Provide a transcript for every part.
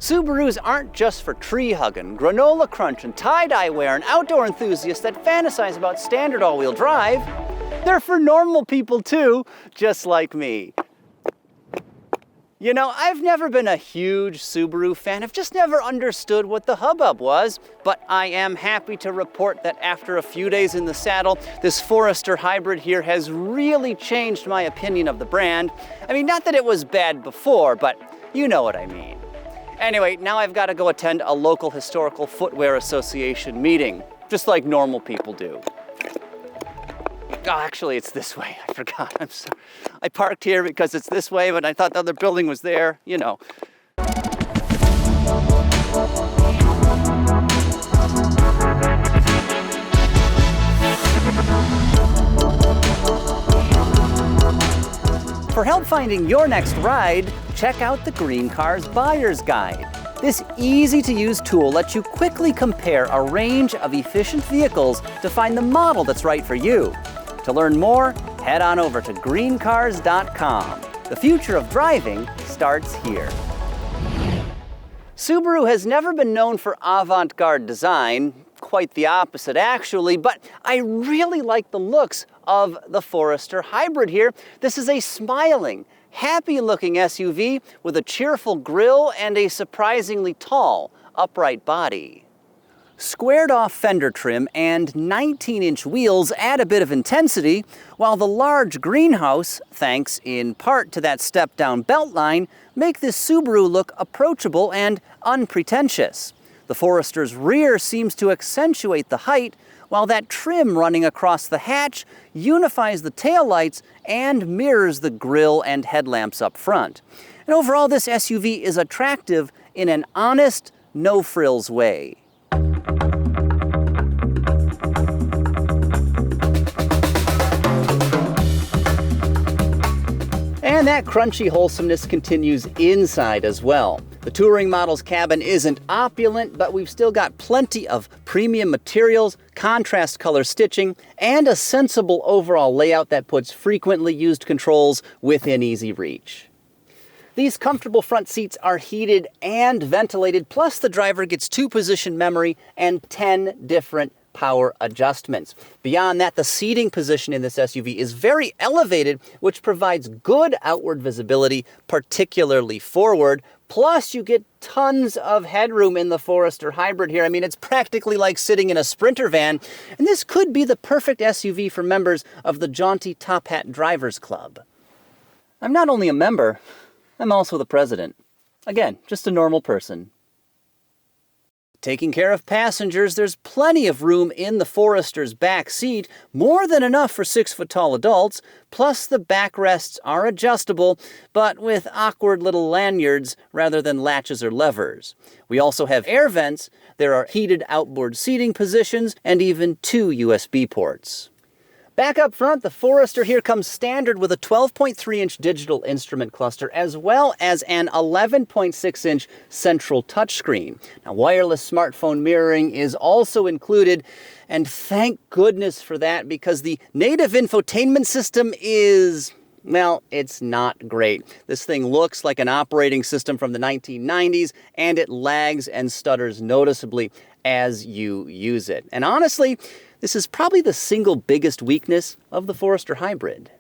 Subarus aren't just for tree-hugging, granola crunch, and tie-dye wearing outdoor enthusiasts that fantasize about standard all-wheel drive. They're for normal people too, just like me. You know, I've never been a huge Subaru fan. I've just never understood what the hubbub was, but I am happy to report that after a few days in the saddle, this Forester Hybrid here has really changed my opinion of the brand. I mean, not that it was bad before, but you know what I mean. Anyway, now I've got to go attend a local historical footwear association meeting, just like normal people do. Oh, actually, it's this way. I forgot. I'm sorry. I parked here because it's this way, but I thought the other building was there, you know. For help finding your next ride, check out the GreenCars Buyer's Guide. This easy-to-use tool lets you quickly compare a range of efficient vehicles to find the model that's right for you. To learn more, head on over to greencars.com. The future of driving starts here. Subaru has never been known for avant-garde design, quite the opposite actually, but I really like the looks of the Forester Hybrid here. This is a smiling, happy-looking SUV with a cheerful grille and a surprisingly tall, upright body. Squared-off fender trim and 19-inch wheels add a bit of intensity, while the large greenhouse, thanks in part to that step-down beltline, make this Subaru look approachable and unpretentious. The Forester's rear seems to accentuate the height, while that trim running across the hatch unifies the taillights and mirrors the grille and headlamps up front. And overall, this SUV is attractive in an honest, no-frills way. And that crunchy wholesomeness continues inside as well. The touring model's cabin isn't opulent, but we've still got plenty of premium materials, contrast color stitching, and a sensible overall layout that puts frequently used controls within easy reach. These comfortable front seats are heated and ventilated, plus the driver gets 2-position memory and 10 different power adjustments. Beyond that, the seating position in this SUV is very elevated, which provides good outward visibility, particularly forward. Plus, you get tons of headroom in the Forester Hybrid here. I mean, it's practically like sitting in a Sprinter van, and this could be the perfect SUV for members of the jaunty top hat drivers club. I'm not only a member, I'm also the president. Again, just a normal person. Taking care of passengers, there's plenty of room in the Forester's back seat, more than enough for 6-foot-tall adults, plus the backrests are adjustable, but with awkward little lanyards rather than latches or levers. We also have air vents, there are heated outboard seating positions, and even 2 USB ports. Back up front, the Forester here comes standard with a 12.3-inch digital instrument cluster, as well as an 11.6-inch central touchscreen. Now, wireless smartphone mirroring is also included, and thank goodness for that, because the native infotainment system is, well, it's not great. This thing looks like an operating system from the 1990s, and it lags and stutters noticeably as you use it. And honestly, this is probably the single biggest weakness of the Forester Hybrid.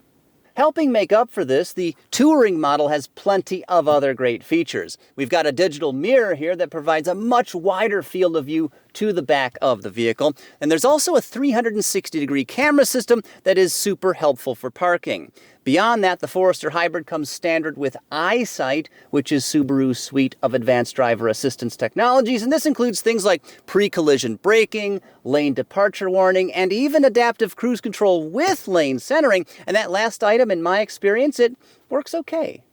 Helping make up for this, the touring model has plenty of other great features. We've got a digital mirror here that provides a much wider field of view to the back of the vehicle. And there's also a 360-degree camera system that is super helpful for parking. Beyond that, the Forester Hybrid comes standard with EyeSight, which is Subaru's suite of advanced driver assistance technologies. And this includes things like pre-collision braking, lane departure warning, and even adaptive cruise control with lane centering. And that last item, in my experience, it works okay.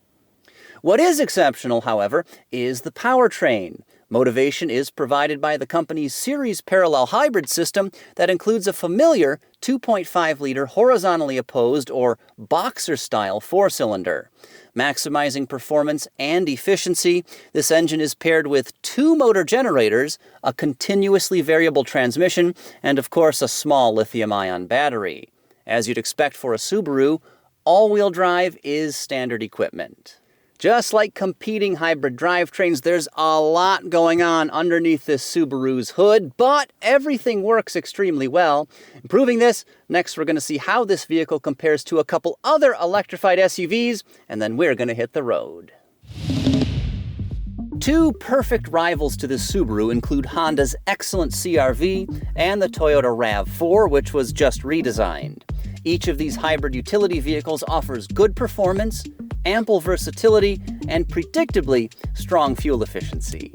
What is exceptional, however, is the powertrain. Motivation is provided by the company's series parallel hybrid system that includes a familiar 2.5-liter horizontally opposed or boxer-style 4-cylinder. Maximizing performance and efficiency, this engine is paired with 2 motor generators, a continuously variable transmission, and of course a small lithium-ion battery. As you'd expect for a Subaru, all-wheel drive is standard equipment. Just like competing hybrid drivetrains, there's a lot going on underneath this Subaru's hood, but everything works extremely well. Proving this, next we're going to see how this vehicle compares to a couple other electrified SUVs, and then we're going to hit the road. Two perfect rivals to this Subaru include Honda's excellent CR-V and the Toyota RAV4, which was just redesigned. Each of these hybrid utility vehicles offers good performance, ample versatility, and predictably strong fuel efficiency.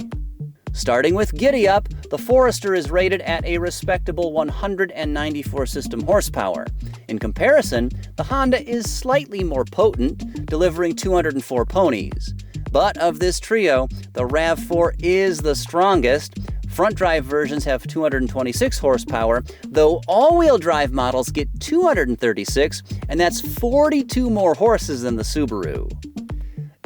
Starting with giddy-up, the Forester is rated at a respectable 194 system horsepower. In comparison, the Honda is slightly more potent, delivering 204 ponies. But of this trio, the RAV4 is the strongest. Front drive versions have 226 horsepower, though all-wheel drive models get 236, and that's 42 more horses than the Subaru.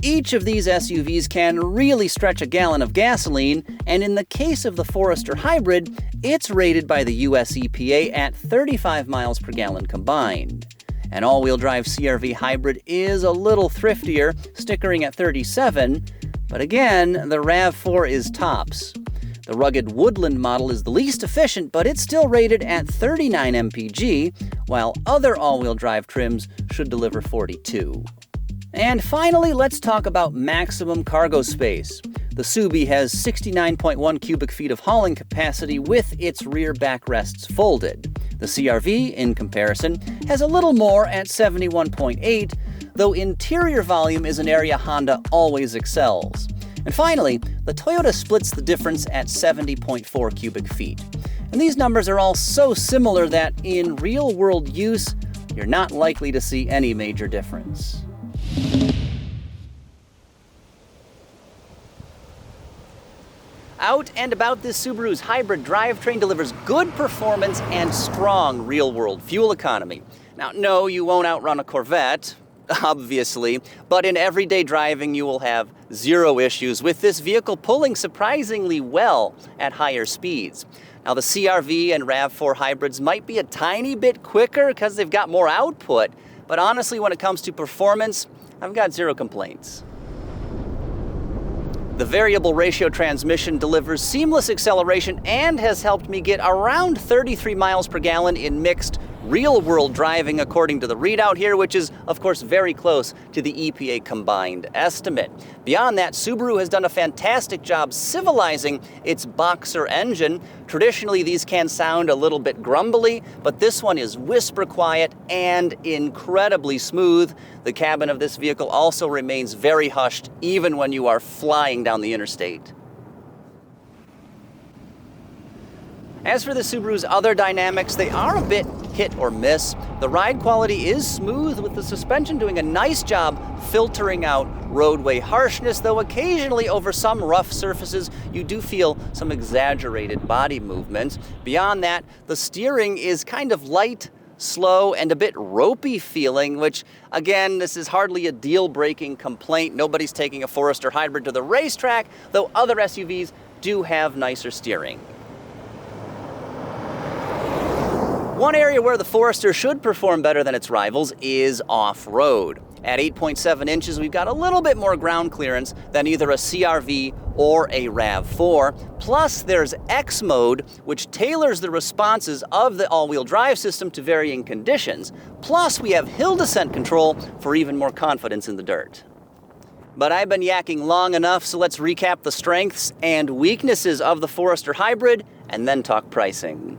Each of these SUVs can really stretch a gallon of gasoline, and in the case of the Forester Hybrid, it's rated by the US EPA at 35 miles per gallon combined. An all-wheel drive CR-V Hybrid is a little thriftier, stickering at 37, but again, the RAV4 is tops. The rugged Woodland model is the least efficient, but it's still rated at 39 mpg, while other all-wheel drive trims should deliver 42. And finally, let's talk about maximum cargo space. The Subi has 69.1 cubic feet of hauling capacity with its rear backrests folded. The CR-V, in comparison, has a little more at 71.8, though interior volume is an area Honda always excels. And finally, the Toyota splits the difference at 70.4 cubic feet. And these numbers are all so similar that in real-world use, you're not likely to see any major difference. Out and about, this Subaru's hybrid drivetrain delivers good performance and strong real-world fuel economy. Now, no, you won't outrun a Corvette, obviously, but in everyday driving you will have zero issues with this vehicle pulling surprisingly well at higher speeds. Now, the CR-V and RAV4 hybrids might be a tiny bit quicker because they've got more output, but honestly, when it comes to performance, I've got zero complaints. The variable ratio transmission delivers seamless acceleration and has helped me get around 33 miles per gallon in mixed real-world driving according to the readout here, which is, of course, very close to the EPA combined estimate. Beyond that, Subaru has done a fantastic job civilizing its Boxer engine. Traditionally, these can sound a little bit grumbly, but this one is whisper quiet and incredibly smooth. The cabin of this vehicle also remains very hushed, even when you are flying down the interstate. As for the Subaru's other dynamics, they are a bit hit or miss. The ride quality is smooth, with the suspension doing a nice job filtering out roadway harshness, though occasionally over some rough surfaces you do feel some exaggerated body movements. Beyond that, the steering is kind of light, slow, and a bit ropey feeling, which, again, this is hardly a deal-breaking complaint. Nobody's taking a Forester Hybrid to the racetrack, though other SUVs do have nicer steering. One area where the Forester should perform better than its rivals is off-road. At 8.7 inches, we've got a little bit more ground clearance than either a CR-V or a RAV4. Plus, there's X mode, which tailors the responses of the all-wheel drive system to varying conditions. Plus, we have hill descent control for even more confidence in the dirt. But I've been yakking long enough, so let's recap the strengths and weaknesses of the Forester Hybrid and then talk pricing.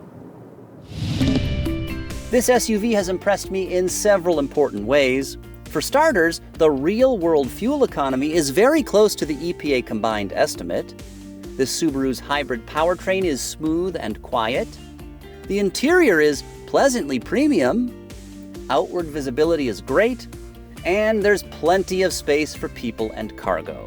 This SUV has impressed me in several important ways. For starters, the real-world fuel economy is very close to the EPA combined estimate. This Subaru's hybrid powertrain is smooth and quiet. The interior is pleasantly premium. Outward visibility is great. And there's plenty of space for people and cargo.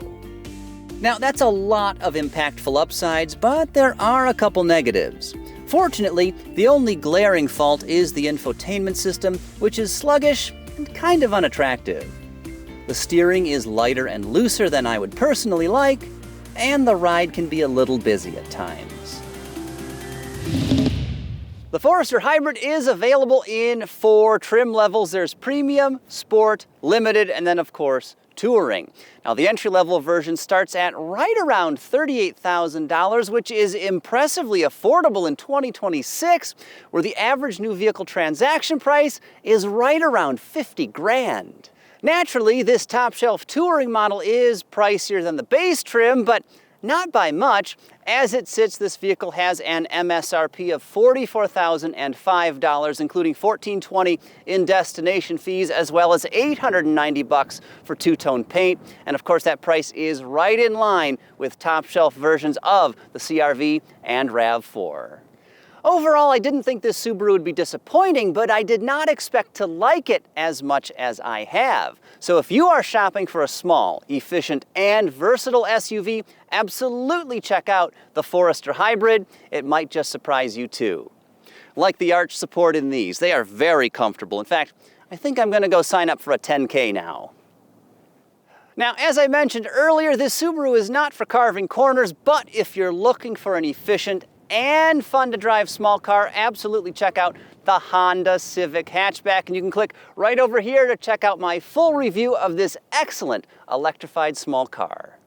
Now, that's a lot of impactful upsides, but there are a couple negatives. Fortunately, the only glaring fault is the infotainment system, which is sluggish and kind of unattractive. The steering is lighter and looser than I would personally like, and the ride can be a little busy at times. The Forester Hybrid is available in 4 trim levels. There's Premium, Sport, Limited, and then, of course, Touring. Now, the entry-level version starts at right around $38,000, which is impressively affordable in 2026, where the average new vehicle transaction price is right around 50 grand. Naturally, this top-shelf touring model is pricier than the base trim, but not by much. As it sits, this vehicle has an MSRP of $44,005, including $1,420 in destination fees, as well as $890 for two-tone paint. And of course, that price is right in line with top-shelf versions of the CR-V and RAV4. Overall, I didn't think this Subaru would be disappointing, but I did not expect to like it as much as I have. So if you are shopping for a small, efficient, and versatile SUV, absolutely check out the Forester Hybrid. It might just surprise you too. Like the arch support in these, they are very comfortable. In fact, I think I'm going to go sign up for a 10K now. Now, as I mentioned earlier, this Subaru is not for carving corners, but if you're looking for an efficient and fun to drive small car, absolutely check out the Honda Civic hatchback. And you can click right over here to check out my full review of this excellent electrified small car.